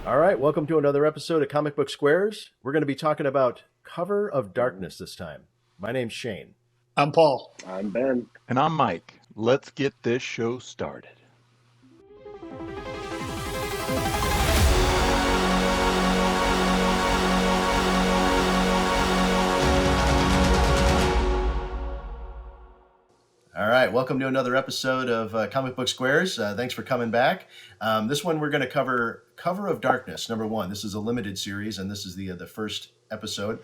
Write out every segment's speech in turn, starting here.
All right, welcome to another episode of Comic Book Squares. We're going to be talking about Cover of Darkness this time. My name's Shane. I'm Paul. I'm Ben. And I'm Mike. Let's get this show started. All right, welcome to another episode of Comic Book Squares. Thanks for coming back. This one we're going to cover Cover of Darkness, number 1. This is a limited series, and this is the first episode.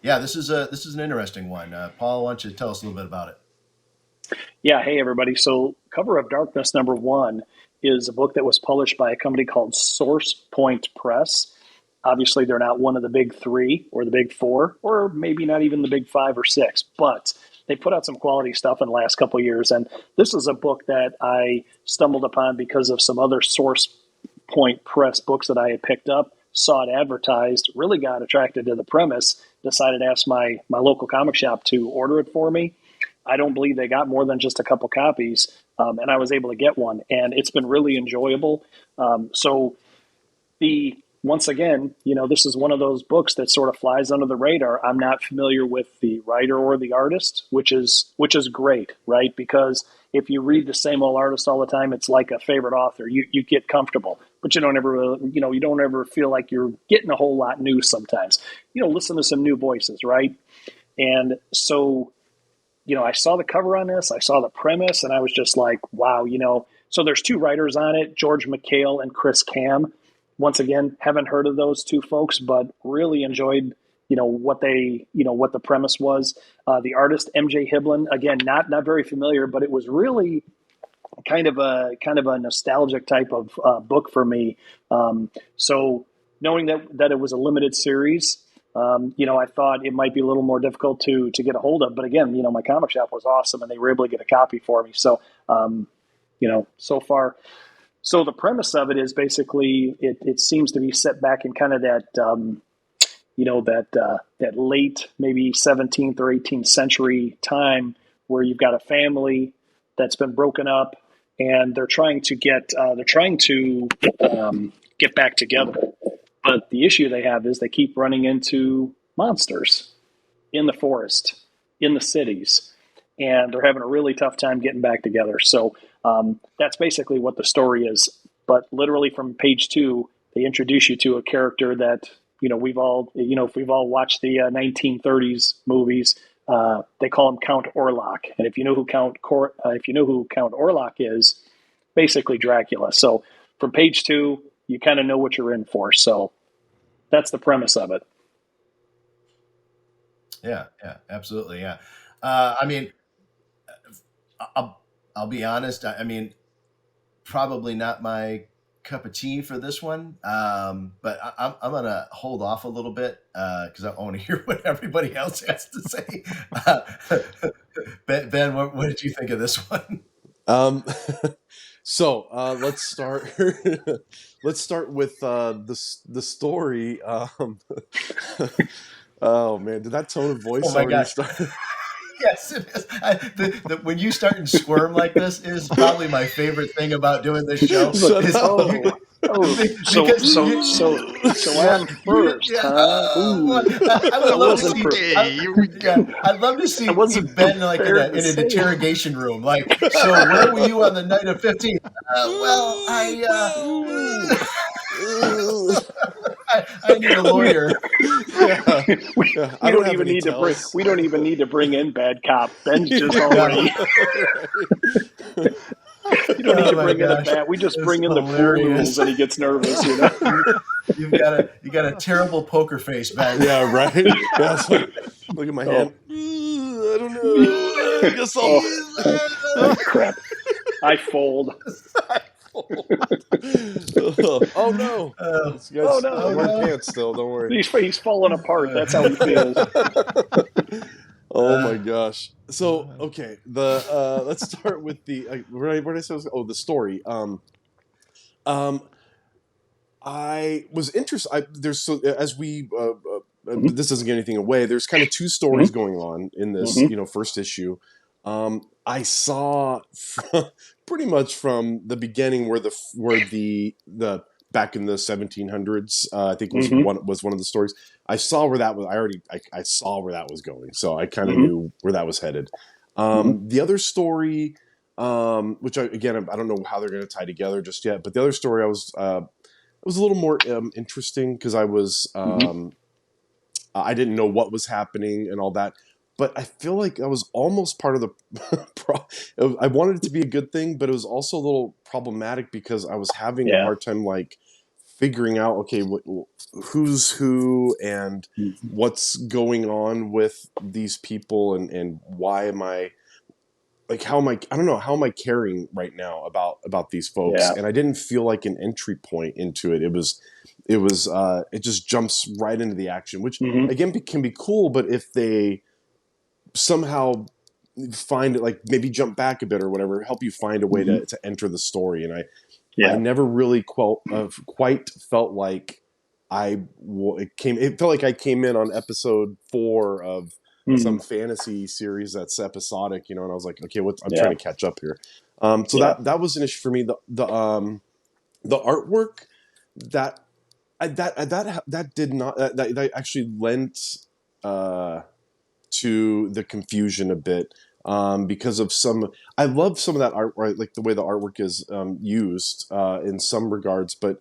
This is an interesting one. Paul, why don't you tell us a little bit about it? Yeah, hey everybody. So Cover of Darkness number 1 is a book that was published by a company called Source Point Press. Obviously, they're not one of the big 3 or the big 4, or maybe not even the big 5 or 6, but they put out some quality stuff in the last couple of years. And this is a book that I stumbled upon because of some other Source Point Press books that I had picked up, saw it advertised, really got attracted to the premise, decided to ask my local comic shop to order it for me. I don't believe they got more than just a couple copies, and I was able to get one, and it's been really enjoyable. Once again, this is one of those books that sort of flies under the radar. I'm not familiar with the writer or the artist, which is great, right? Because if you read the same old artist all the time, it's like a favorite author. You get comfortable, but you don't ever feel like you're getting a whole lot new sometimes. Listen to some new voices, right? And so, I saw the cover on this, I saw the premise, and I was just like, wow, So there's 2 writers on it, George Michail and Chris Cam. Once again, haven't heard of those 2 folks, but really enjoyed, what the premise was. The artist, MJ Hiblen, again, not very familiar, but it was really kind of a nostalgic type of book for me. So knowing that it was a limited series, I thought it might be a little more difficult to get a hold of. But again, my comic shop was awesome, and they were able to get a copy for me. So, so far. So the premise of it is basically it seems to be set back in kind of that, that late maybe 17th or 18th century time where you've got a family that's been broken up and they're trying to get back together. But the issue they have is they keep running into monsters in the forest, in the cities, and they're having a really tough time getting back together. So that's basically what the story is. But literally from page 2, they introduce you to a character that, we've all, if we've all watched the 1930s movies, they call him Count Orlok. And if you know who Count Orlok is, basically Dracula. So from page 2, you kind of know what you're in for. So that's the premise of it. Yeah, absolutely. Yeah. I'll be honest. Probably not my cup of tea for this one. But I'm going to hold off a little bit because I want to hear what everybody else has to say. Ben, what did you think of this one? So let's start. Let's start with the story. Oh man, did that tone of voice already start? Yes, it is. When you start and squirm like this is probably my favorite thing about doing this show. So I'm first, huh? I'd love to see Ben like in an interrogation room. Like, so where were you on the night of 15? I need a lawyer. We don't even need to bring in bad cop. Ben's just already. You don't need to bring in a bat. We just bring in the rules, and he gets nervous. You got a terrible poker face, Ben. Yeah, right. Yeah, like, look at my hand. I don't know. I guess I'll crap. I fold. Oh no! I'm wearing pants still. Don't worry. He's falling apart. That's how he feels. Oh my gosh! So okay, let's start with the where did I say? The story. I was interested. This doesn't give anything away. There's kind of 2 stories going on in this, first issue. I saw pretty much from the beginning where the back in the 1700s. I think was one of the stories. I saw where that was. I saw where that was going, so I kind of knew where that was headed. The other story, which I don't know how they're going to tie together just yet, but the other story it was a little more interesting because I was I didn't know what was happening and all that. But I feel like I was almost part of the I wanted it to be a good thing, but it was also a little problematic because I was having a hard time like figuring out, okay, who's who and what's going on with these people and why am I like, how am I don't know, how am I caring right now about these folks? Yeah. And I didn't feel like an entry point into it. It just jumps right into the action, which again can be cool, but if they somehow find it, like maybe jump back a bit or whatever, help you find a way to enter the story. And I never really quite felt like it felt like I came in on episode 4 of some fantasy series that's episodic, and I was like, okay, I'm trying to catch up here. That was an issue for me. The artwork that did not, that actually lent to the confusion a bit, because of I love some of that art, right? Like the way the artwork is used in some regards, but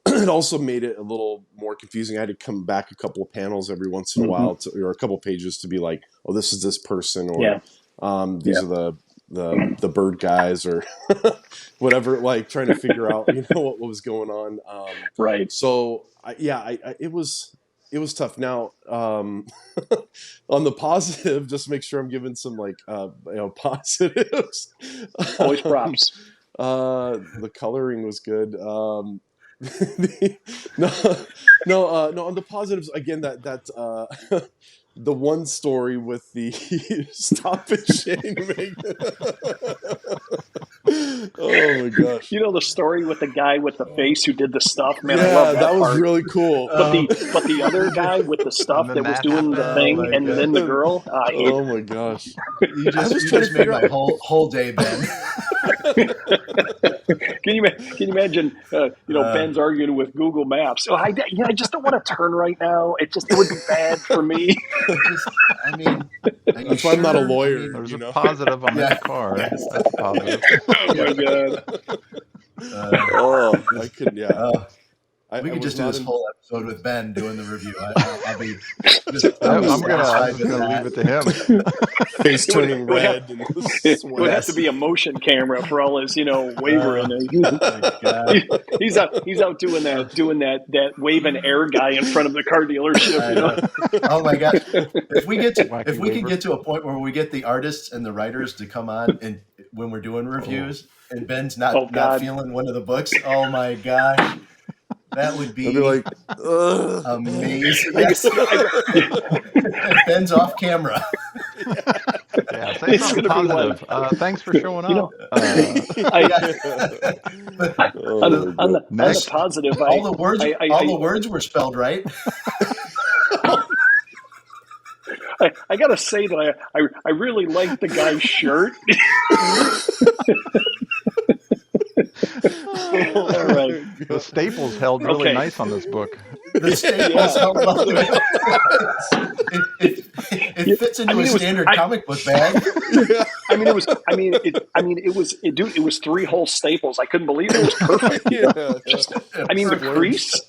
it also made it a little more confusing. I had to come back a couple of panels every once in a while or a couple of pages to be like, oh, this is this person, or these are the bird guys, or whatever, like trying to figure out, what was going on. Right. So it was tough. Now, on the positive, just make sure I'm giving some positives. Always props. The coloring was good. No, on the positives, again, that the one story with the stop and shame. Oh my gosh! The story with the guy with the face who did the stuff. Man, yeah, I love that was part. really cool. But the other guy with the stuff that was doing the thing, and then the girl. Oh my gosh! You just made my whole day, Ben. Can you imagine? Ben's arguing with Google Maps. Oh, I just don't want to turn right now. It would be bad for me. That's why I'm not a lawyer. There's a positive on that car. Yes. That's a positive. Oh my god. I could. Yeah. We could just do this whole episode with Ben doing the review. I'll be I'm gonna leave it to him. Face turning red. It would have to be a motion camera for all his, wavering. He's out doing that waving air guy in front of the car dealership. Oh my gosh! If we can get to a point where we get the artists and the writers to come on and when we're doing reviews, and Ben's not feeling one of the books, oh my gosh. That would be like amazing. Ben's off camera. Yeah, say something positive. Thanks for showing up. On the positive, all the words were spelled right. I gotta say that I really like the guy's shirt. All right. The staples held really nice on this book. The staples held up. It fits into a standard comic book bag. It was 3 whole staples. I couldn't believe it was perfect. The crease.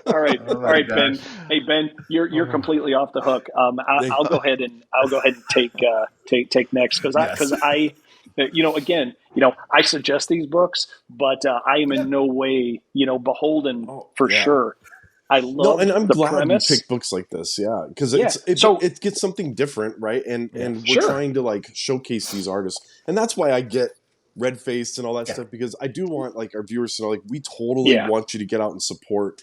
All right, Ben. Hey, Ben, you're completely off the hook. I'll go ahead and take next because I I suggest these books, but I am in no way, beholden for sure. I love and I'm the glad premise. you pick books like this, because it gets something different, right? And we're trying to showcase these artists, and that's why I get red faced and all that stuff, because I do want our viewers to know we totally want you to get out and support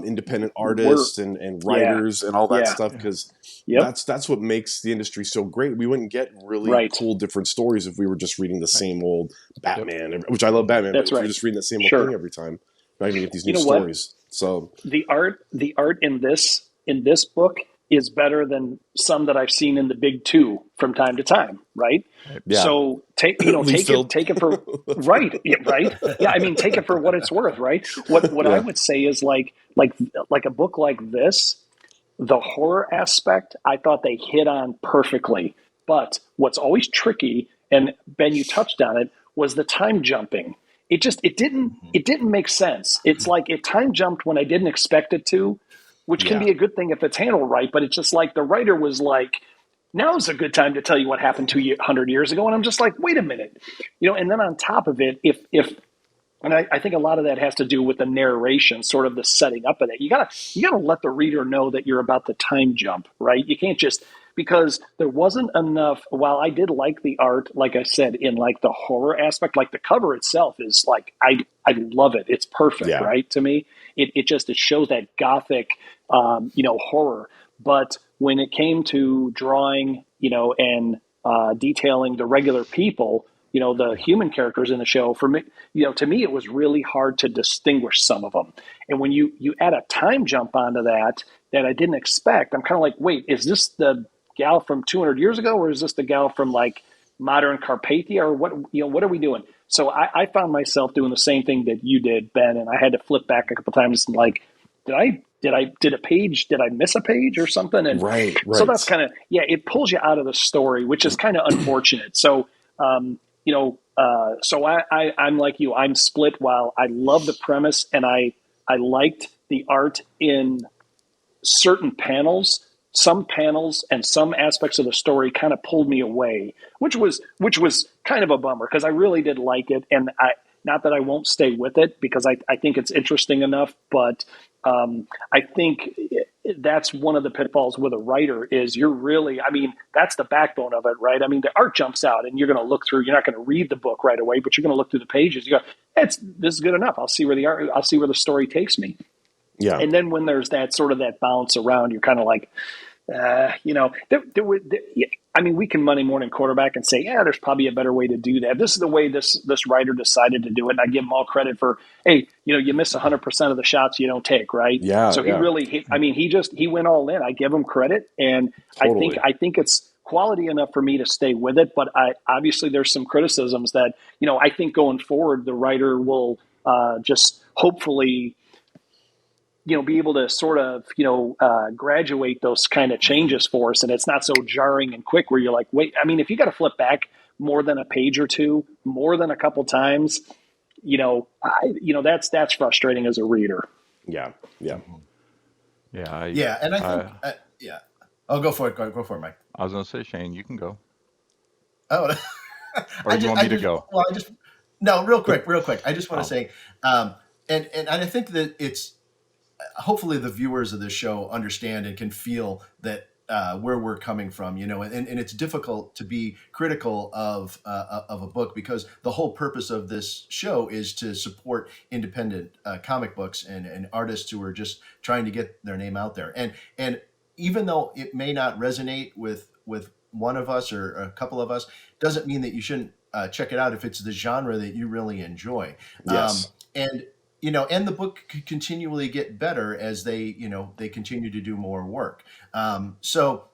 independent artists and writers and all that stuff, because that's what makes the industry so great. We wouldn't get really cool different stories if we were just reading the same old Batman, which I love Batman, but if we were just reading the same old thing every time, we're not going to get these new stories. So the art in this book is better than some that I've seen in the big two from time to time, right? Yeah. So take it for right, right. Yeah, I mean, take it for what it's worth, right? What I would say is like a book like this, the horror aspect, I thought they hit on perfectly. But what's always tricky, and Ben, you touched on it, was the time jumping. It didn't make sense. It's like it time jumped when I didn't expect it to, which can be a good thing if it's handled right. But it's just like the writer was like, now's a good time to tell you what happened 200 years ago. And I'm just like, wait a minute, and then on top of it, if and I think a lot of that has to do with the narration, sort of the setting up of it. You gotta let the reader know that you're about to time jump, right? You can't just, because there wasn't enough. While I did like the art, like I said, in like the horror aspect, like the cover itself is like I love it. It's perfect, right? To me, it shows that gothic, horror. But when it came to drawing, and detailing the regular people, the human characters in the show, for me, to me, it was really hard to distinguish some of them. And when you add a time jump onto that I didn't expect, I'm kind of like, wait, is this the gal from 200 years ago, or is this the gal from like modern Carpathia, or what are we doing? So I found myself doing the same thing that you did, Ben, and I had to flip back a couple times and like, did I miss a page or something? And right. So that's kind of, it pulls you out of the story, which is kind of unfortunate. So, so I'm like you, I'm split. While I love the premise and I liked the art in certain panels, some panels and some aspects of the story kind of pulled me away, which was kind of a bummer, because I really did like it. And not that I won't stay with it, because I think it's interesting enough, but I think that's one of the pitfalls with a writer is that's the backbone of it, right? I mean, the art jumps out and you're going to look through, you're not going to read the book right away, but you're going to look through the pages. You go, this is good enough. I'll see where the story takes me. Yeah. And then when there's that sort of that bounce around, you're kind of like, we can Monday morning quarterback and say, there's probably a better way to do that. This is the way this writer decided to do it. And I give him all credit for, hey, you miss 100% of the shots you don't take, right? Yeah. So he went all in. I give him credit. And Totally. I think it's quality enough for me to stay with it. But obviously there's some criticisms that, I think going forward, the writer will just hopefully, be able to sort of, graduate those kind of changes for us. And it's not so jarring and quick where you're like, wait, if you got to flip back more than a page or two, more than a couple times, that's frustrating as a reader. Yeah. Yeah. Yeah. And I think, Oh, go for it. Go for it, Mike. I was going to say, Shane, you can go. Oh, or you want me to go? Well, no, real quick. I just want to say, and I think that it's, hopefully the viewers of this show understand and can feel that where we're coming from, and it's difficult to be critical of a book, because the whole purpose of this show is to support independent comic books and artists who are just trying to get their name out there. And even though it may not resonate with one of us or a couple of us, doesn't mean that you shouldn't check it out if it's the genre that you really enjoy. Yes. And the book could continually get better as they continue to do more work. So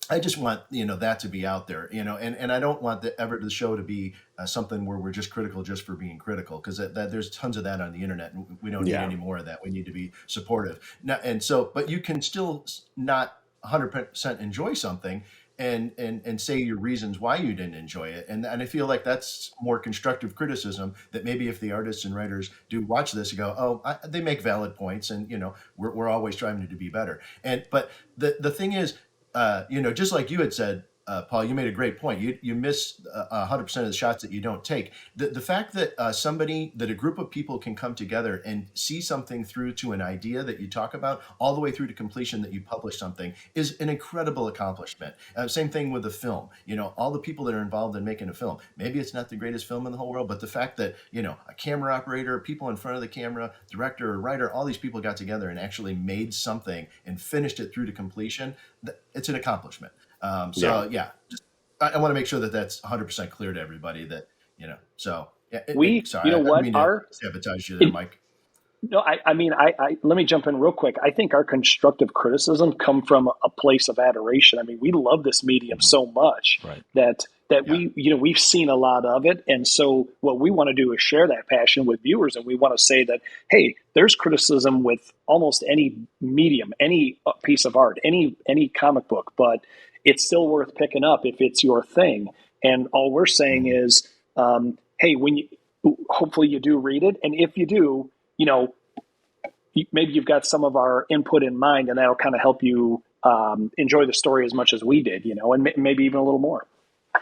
I just want, that to be out there, and I don't want the show to be something where we're just critical just for being critical, because there's tons of that on the internet, and we don't need any more of that. We need to be supportive. But you can still not 100% enjoy something and say your reasons why you didn't enjoy it. And I feel like that's more constructive criticism, that maybe if the artists and writers do watch this and go, they make valid points, and, we're always striving to be better. But the thing is, just like you had said, Paul, you made a great point. You miss 100% of the shots that you don't take. The fact that a group of people can come together and see something through to an idea that you talk about, all the way through to completion, that you publish something, is an incredible accomplishment. Same thing with the film. All the people that are involved in making a film. Maybe it's not the greatest film in the whole world, but the fact that, a camera operator, people in front of the camera, director, writer, all these people got together and actually made something and finished it through to completion, it's an accomplishment. I want to make sure that that's 100% clear to everybody, that, sorry, I didn't mean to sabotage you there, Mike. No, I mean, let me jump in real quick. I think our constructive criticism come from a place of adoration. I mean, we love this medium Mhm. so much Right. that Yeah. we've seen a lot of it, and so what we want to do is share that passion with viewers, and we want to say that, hey, there's criticism with almost any medium, any piece of art, any comic book, but it's still worth picking up if it's your thing. And all we're saying Mhm. is, hey, when you hopefully you do read it, and if you do, you know, maybe you've got some of our input in mind, and that'll kind of help you enjoy the story as much as we did, and maybe even a little more. Yeah.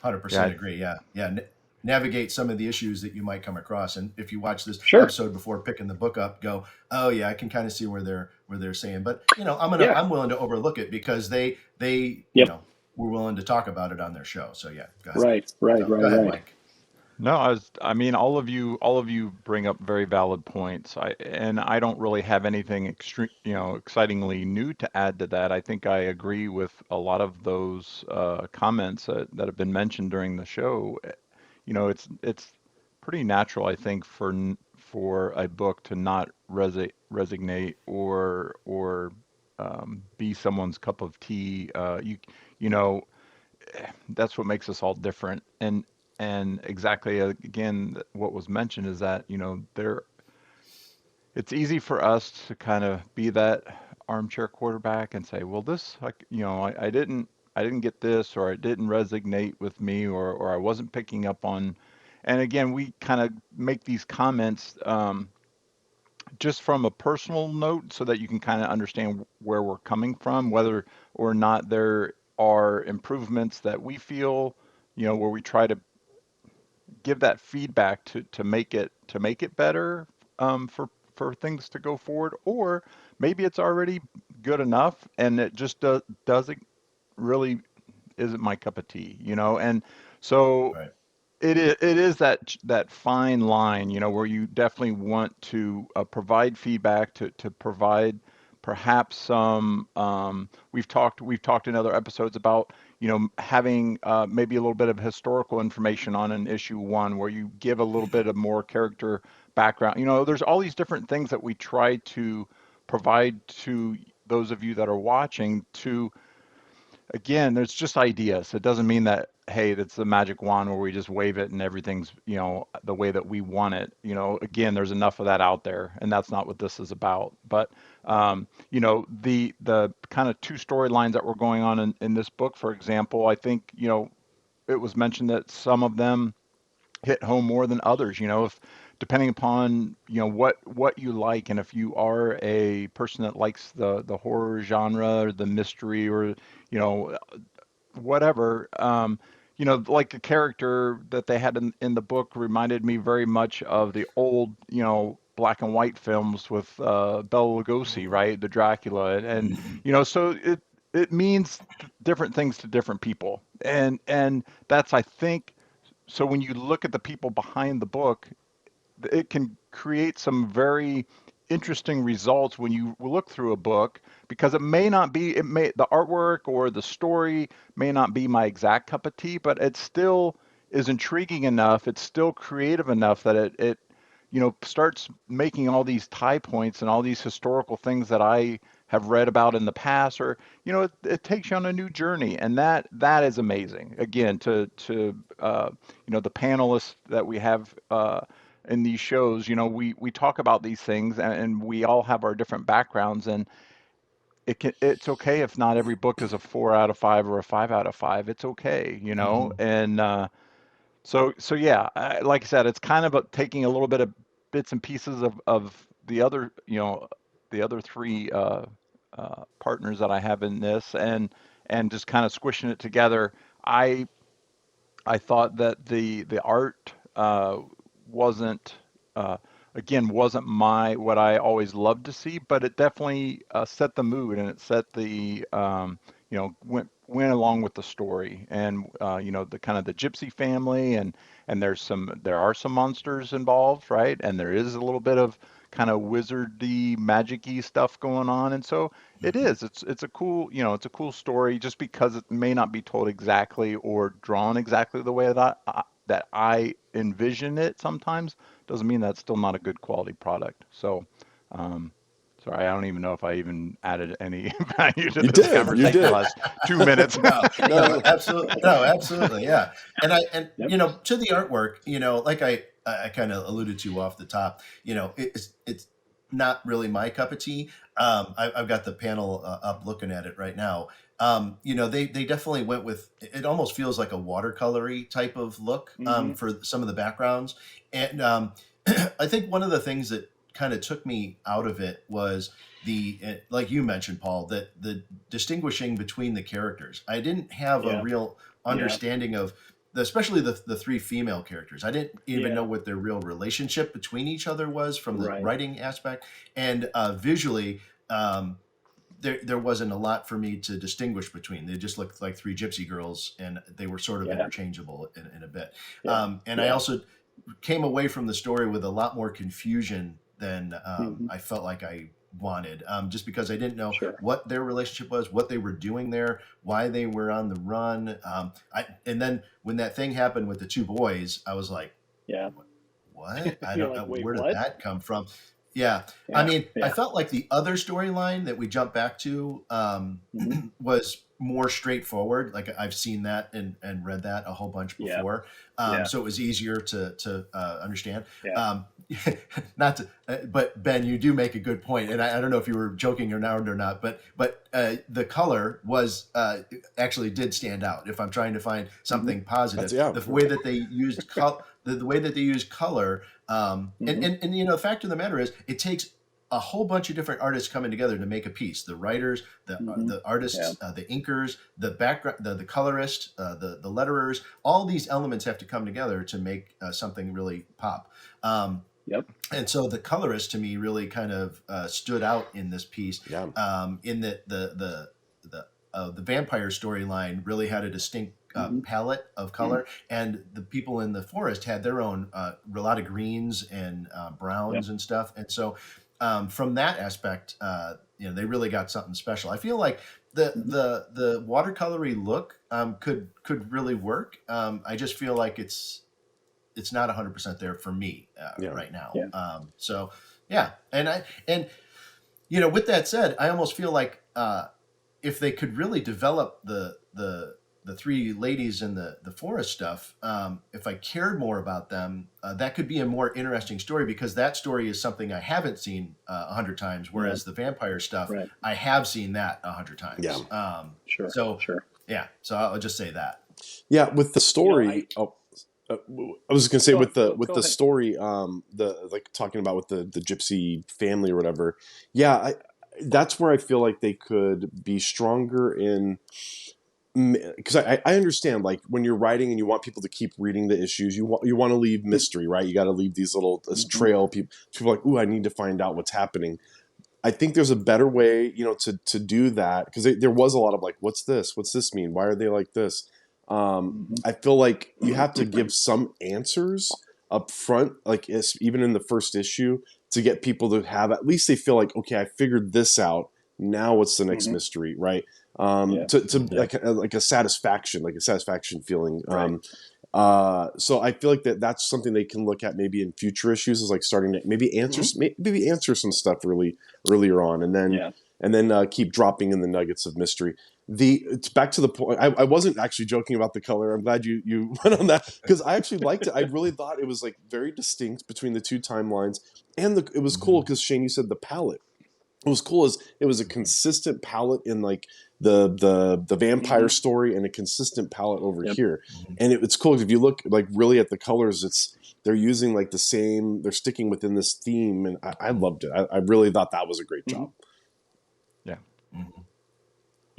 100% agree. Yeah. Yeah. Navigate some of the issues that you might come across. And if you watch this Sure. episode before picking the book up, go, oh yeah, I can kind of see where they're saying, but Yeah. I'm willing to overlook it because they Yep. were willing to talk about it on their show. So yeah, go ahead. Right. Right. So go Right. ahead, Right. Mike. No, I mean, all of you bring up very valid points. And I don't really have anything excitingly new to add to that. I think I agree with a lot of those comments that have been mentioned during the show. It's pretty natural, I think, for a book to not resonate or be someone's cup of tea. You know, that's what makes us all different. And exactly, again, what was mentioned is that, there it's easy for us to kind of be that armchair quarterback and say, well, this, like, I didn't get this, or it didn't resonate with me, or I wasn't picking up on. And again, we kind of make these comments just from a personal note so that you can kind of understand where we're coming from, whether or not there are improvements that we feel, where we try to give that feedback to make it better, for things to go forward, or maybe it's already good enough and it just doesn't really isn't my cup of tea, and so Right. it is that fine line, where you definitely want to provide feedback, to provide perhaps some. We've talked in other episodes about, having maybe a little bit of historical information on an issue one, where you give a little bit of more character background. There's all these different things that we try to provide to those of you that are watching. To Again, there's just ideas. It doesn't mean that, hey, that's the magic wand where we just wave it and everything's, the way that we want it. Again, there's enough of that out there, and that's not what this is about. But the kind of two storylines that were going on in this book, for example, I think, it was mentioned that some of them hit home more than others. If depending upon, what you like, and if you are a person that likes the horror genre, or the mystery, or whatever, like the character that they had in the book reminded me very much of the old, black and white films with Bela Lugosi, right, the Dracula. And so it means different things to different people, and that's, I think, so when you look at the people behind the book, it can create some very interesting results when you look through a book, because the artwork or the story may not be my exact cup of tea, but it still is intriguing enough, it's still creative enough that it starts making all these tie points and all these historical things that I have read about in the past, or it takes you on a new journey, and that is amazing. Again, the panelists that we have in these shows, we talk about these things, and we all have our different backgrounds, and it's okay if not every book is a 4 out of 5 or a 5 out of 5. It's okay, Mhm. and so yeah, like I said, it's kind of taking a little bit of bits and pieces of the other three partners that I have in this, and just kind of squishing it together. I I thought that the art wasn't uh, again, wasn't my what I always loved to see, but it definitely set the mood, and it set the went along with the story, and the kind of the gypsy family, and there are some monsters involved, right, and there is a little bit of kind of wizardy, magic-y stuff going on, and so it's a cool, story, just because it may not be told exactly or drawn exactly the way that that I envision it sometimes, doesn't mean that's still not a good quality product. So, um, sorry, I don't even know if I even added any value to You this did. You conversation the did. last 2 minutes. No, No, no, no. absolutely, no, absolutely, yeah. And Yep. to the artwork, like I kind of alluded to off the top, it's not really my cup of tea. I've got the panel up looking at it right now. They definitely went with, it almost feels like a watercolory type of look for some of the backgrounds. And I think one of the things that kind of took me out of it was like you mentioned, Paul, that the distinguishing between the characters. I didn't have a Yeah. real understanding of especially the three female characters. I didn't even know what their real relationship between each other was from the Right. writing aspect, and visually. There wasn't a lot for me to distinguish between. They just looked like three gypsy girls, and they were sort of interchangeable in a bit. I also came away from the story with a lot more confusion than I felt like I wanted, just because I didn't know what their relationship was, what they were doing there, why they were on the run. And then when that thing happened with the two boys, I was like, what? I don't know. Wait, Where did what? that come from? Yeah. I mean, I felt like the other storyline that we jumped back to was more straightforward. Like I've seen that and read that a whole bunch before. So it was easier to understand. Not to, but Ben, you do make a good point, and I don't know if you were joking or not, but the color was actually did stand out. If I'm trying to find something positive, the way that they used the way that they use color, and the fact of the matter is, it takes a whole bunch of different artists coming together to make a piece. The writers, the artists, the inkers, the background, the colorist, the letterers. All these elements have to come together to make something really pop. And so the colorist to me really kind of stood out in this piece. In that the vampire storyline really had a distinct palette of color, and the people in the forest had their own a lot of greens and browns and stuff. And so from that aspect, they really got something special. I feel like the watercolory look could really work. I just feel like it's not 100% there for me right now. And with that said, I almost feel like if they could really develop the three ladies in the forest stuff, if I cared more about them, that could be a more interesting story, because that story is something I haven't seen 100 times, whereas the vampire stuff, I have seen that 100 times. So I'll just say that. With the story, I was going to say with the story, like talking about with the gypsy family or whatever. That's where I feel like they could be stronger in, because I understand, like when you're writing and you want people to keep reading the issues, you want to leave mystery, right? You got to leave these this trail. People are like, ooh, I need to find out what's happening. I think there's a better way, to do that, because there was a lot of like, what's this? What's this mean? Why are they like this? I feel like you have to give some answers up front, like even in the first issue, to get people to have, at least they feel like, okay, I figured this out. Now what's the next mystery, right? Like a satisfaction feeling. So I feel like that's something they can look at maybe in future issues, is like starting to maybe answer some stuff really earlier on, and then keep dropping in the nuggets of mystery. It's back to the point. I wasn't actually joking about the color. I'm glad you went on that, because I actually liked it. I really thought it was like very distinct between the two timelines, and it was cool because Shane, you said the palette. What was cool is it was a consistent palette in like the vampire story, and a consistent palette over here. And it's cool if you look like really at the colors, they're using like the same, they're sticking within this theme, and I loved it. I really thought that was a great job.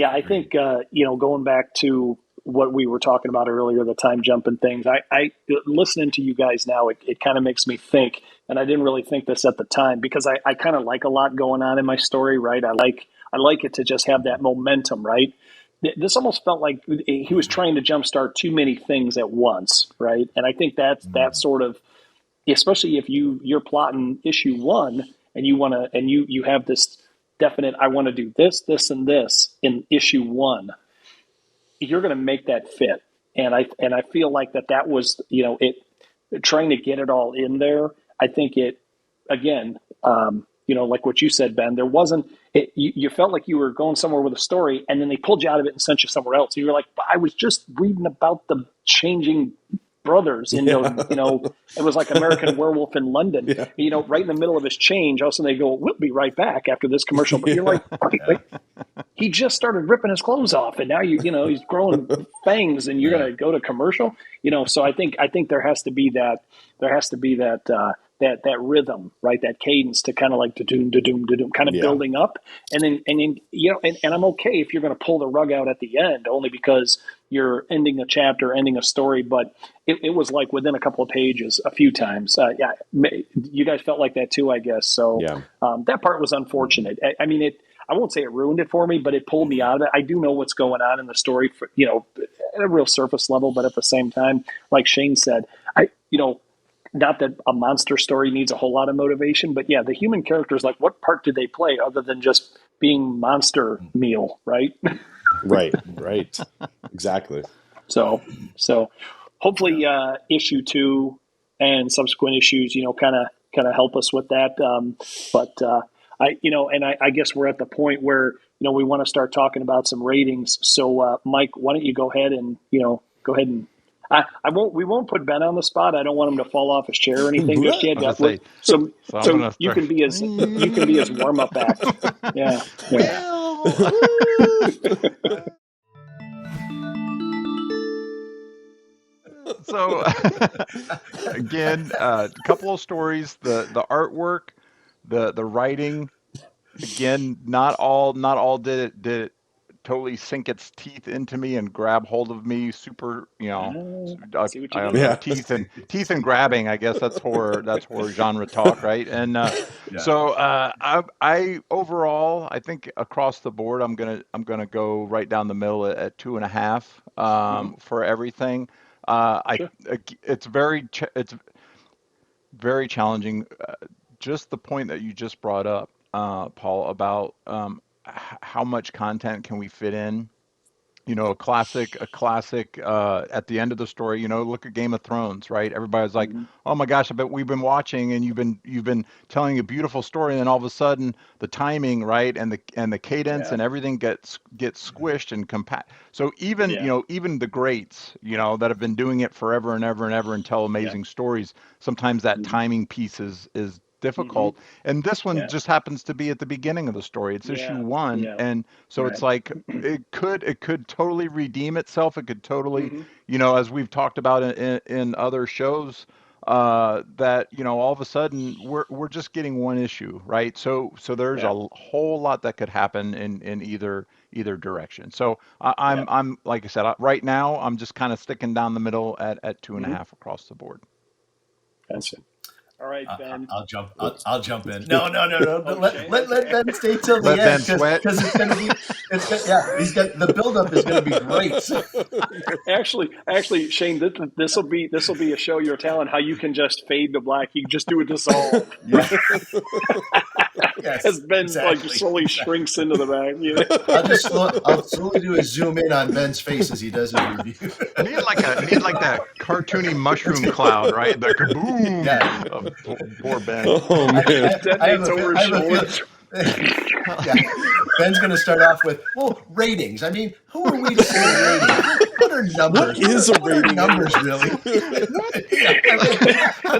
I think going back to what we were talking about earlier, the time jump and things. I listening to you guys now, it kind of makes me think, and I didn't really think this at the time, because I kind of like a lot going on in my story, right? I like it to just have that momentum, right? This almost felt like he was trying to jumpstart too many things at once, right? And I think that's sort of, especially if you're plotting issue 1 and you have this definite, I want to do this, this, and this in issue 1. You're going to make that fit. and I feel like that was, it, trying to get it all in there. I think it, again, like what you said, Ben, there wasn't, you felt like you were going somewhere with a story, and then they pulled you out of it and sent you somewhere else. You were like, I was just reading about the changing brothers it was like American Werewolf in London, right in the middle of his change. All of a sudden they go, we'll be right back after this commercial. But you're like, wait, he just started ripping his clothes off, and now he's growing fangs, and you're going to go to commercial. So I think there has to be that that rhythm, right? That cadence to kind of like da-doom, da-doom, da-doom, kind of building up. And then and I'm okay if you're going to pull the rug out at the end, only because you're ending a chapter, ending a story. But it was like within a couple of pages a few times. You guys felt like that too, I guess. So that part was unfortunate. I mean, I won't say it ruined it for me, but it pulled me out of it. I do know what's going on in the story, at a real surface level, but at the same time, like Shane said, not that a monster story needs a whole lot of motivation, but the human characters, like, what part do they play other than just being monster meal, right? Right. Exactly. So hopefully issue 2 and subsequent issues, kind of help us with that. I guess we're at the point where, we want to start talking about some ratings. So Mike, why don't you go ahead and we won't put Ben on the spot. I don't want him to fall off his chair or anything just yet. So you can be his warm up act. Yeah. So again, a couple of stories, the artwork, the writing, again, not all did it totally sink its teeth into me and grab hold of me super, teeth and grabbing. I guess that's horror genre talk, right? And so I overall, I think across the board, I'm gonna go right down the middle at 2.5 for everything. It's very challenging. Just the point that you just brought up, Paul, about how much content can we fit in? A classic at the end of the story. Look at Game of Thrones, right? Everybody's like, "Oh my gosh, I bet we've been watching, and you've been telling a beautiful story, and then all of a sudden the timing, right, and the cadence and everything gets squished and compact." So even even the greats, that have been doing it forever and ever and ever and tell amazing stories, sometimes that timing piece is difficult. And this one just happens to be at the beginning of the story. It's issue 1, and so it's like it could totally redeem itself. It could totally, as we've talked about in other shows, that all of a sudden we're just getting one issue, right? So there's a whole lot that could happen in either direction. So I'm like I said, right now I'm just kind of sticking down the middle at 2.5 across the board. Gotcha. All right, Ben. I'll jump in. No. Okay. Let Ben stay till the end because it's gonna be. He's got the buildup is gonna be great. Actually, Shane, this will be a show your talent. How you can just fade to black. You can just do a dissolve. Yes, as Ben slowly shrinks into the back. I'll slowly do a zoom in on Ben's face as he does his review. I need like that cartoony mushroom cloud, right? The kaboom. Yeah. Poor Ben. Oh man. Ben's going to start off with, ratings. I mean, who are we to say ratings? What are numbers? What is a rating? Numbers, really?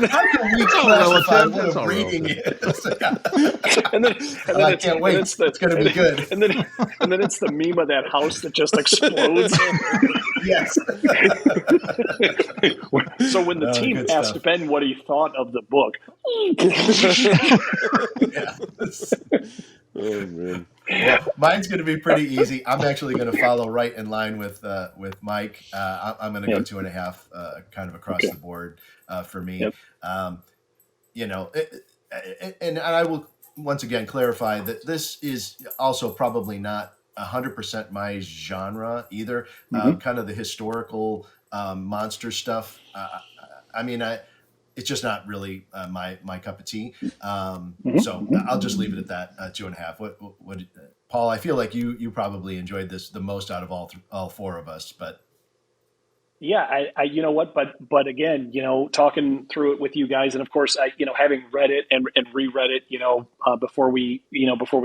How can we classify what a rating is? And then I can't wait. It's going to be good. And then it's the meme of that house that just explodes. Yes. So when the team asked Ben what he thought of the book. Oh man. Well, mine's going to be pretty easy. I'm actually going to follow right in line with Mike. I'm going to go 2.5, kind of across the board for me. Yep. And I will once again clarify that this is also probably not 100% my genre either. Kind of the historical monster stuff. It's just not really my cup of tea. So I'll just leave it at that 2.5. What Paul? I feel like you probably enjoyed this the most out of all 4 of us, but Yeah, you know what, but again, talking through it with you guys, and of course, having read it and reread it, before we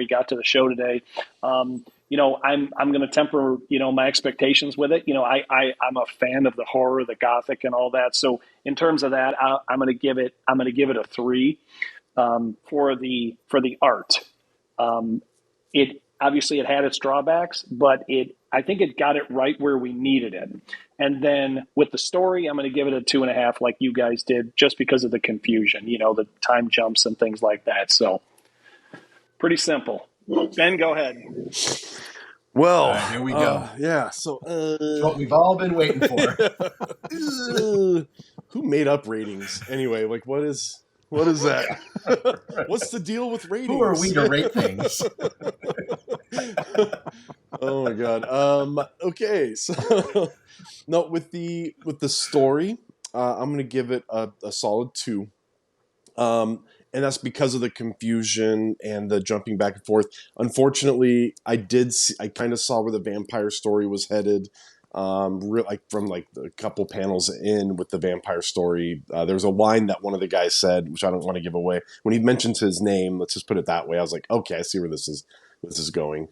got to the show today, I'm going to temper, my expectations with it. I'm a fan of the horror, the gothic, and all that. So in terms of that, I'm going to give it a 3, for the art. It obviously it had its drawbacks, but I think it got it right where we needed it. And then with the story, I'm going to give it a 2.5, like you guys did, just because of the confusion, the time jumps and things like that. So pretty simple. Ben, go ahead. Well, All right, here we go. Yeah, so It's what we've all been waiting for. Who made up ratings anyway? Like, what is that? What's the deal with ratings? Who are we to rate things? Oh my god. Okay, so no, with the story, I'm gonna give it a solid 2. And that's because of the confusion and the jumping back and forth. Unfortunately, I kind of saw where the vampire story was headed. From a couple panels in with the vampire story, there's a line that one of the guys said, which I don't want to give away. When he mentions his name, let's just put it that way. I was like, okay, I see where this is going.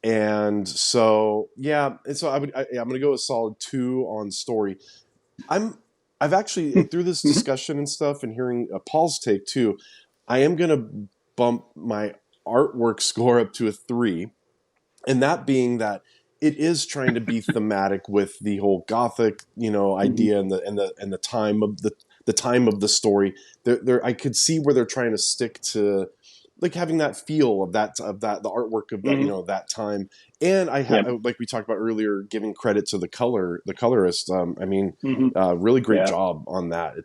And so yeah, and so I'm gonna go a solid 2 on story. I've actually, through this discussion and stuff and hearing Paul's take too, I am going to bump my artwork score up to a 3. And that being that it is trying to be thematic with the whole Gothic, idea and the time of the time of the story. I could see where they're trying to stick to like having that feel of that the artwork of that, that time. And like we talked about earlier, giving credit to the colorist. Really great job on that.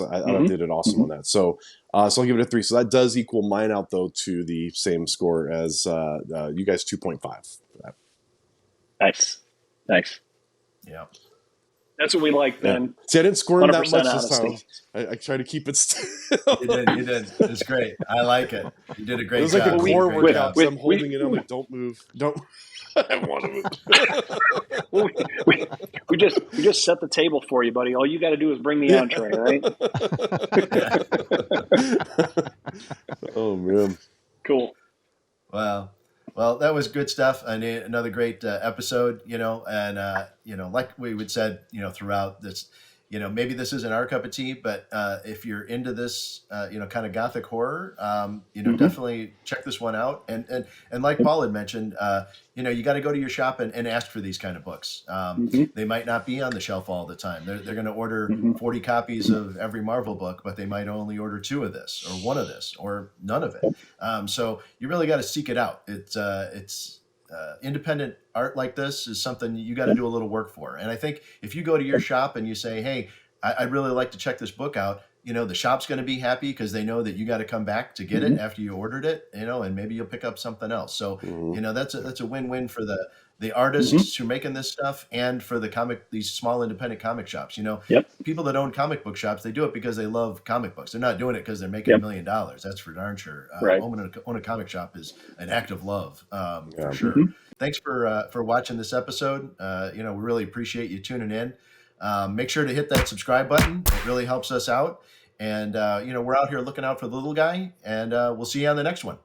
I did it awesome on that. So I'll give it a 3. So that does equal mine out though to the same score as you guys, 2.5 for that. Nice. Yeah. That's what we like, Ben. Yeah. See, I didn't squirm that much honesty. this time. I try to keep it still. You did. It's great. I like it. You did a great job. It was like a core workout. So I'm holding it. I'm like, don't move. Don't. I want to move. we just set the table for you, buddy. All you got to do is bring the entree, right? Oh man. Cool. Wow. Well, that was good stuff. And another great episode, and, like we would said, throughout this, maybe this isn't our cup of tea, but if you're into this, kind of Gothic horror, definitely check this one out. And like Paul had mentioned, you got to go to your shop and ask for these kind of books. They might not be on the shelf all the time. They're going to order 40 copies of every Marvel book, but they might only order 2 of this or 1 of this or none of it. So you really got to seek it out. It's independent art like this is something you got to do a little work for. And I think if you go to your shop and you say, hey, I'd really like to check this book out, the shop's going to be happy because they know that you got to come back to get it after you ordered it, and maybe you'll pick up something else. So, that's a win-win for the artists who are making this stuff and for these small independent comic shops. People that own comic book shops, they do it because they love comic books. They're not doing it because they're making $1 million. That's for darn sure. Own a comic shop is an act of love, for sure. Thanks for watching this episode. We really appreciate you tuning in. Make sure to hit that subscribe button. It really helps us out. And, we're out here looking out for the little guy, and we'll see you on the next one.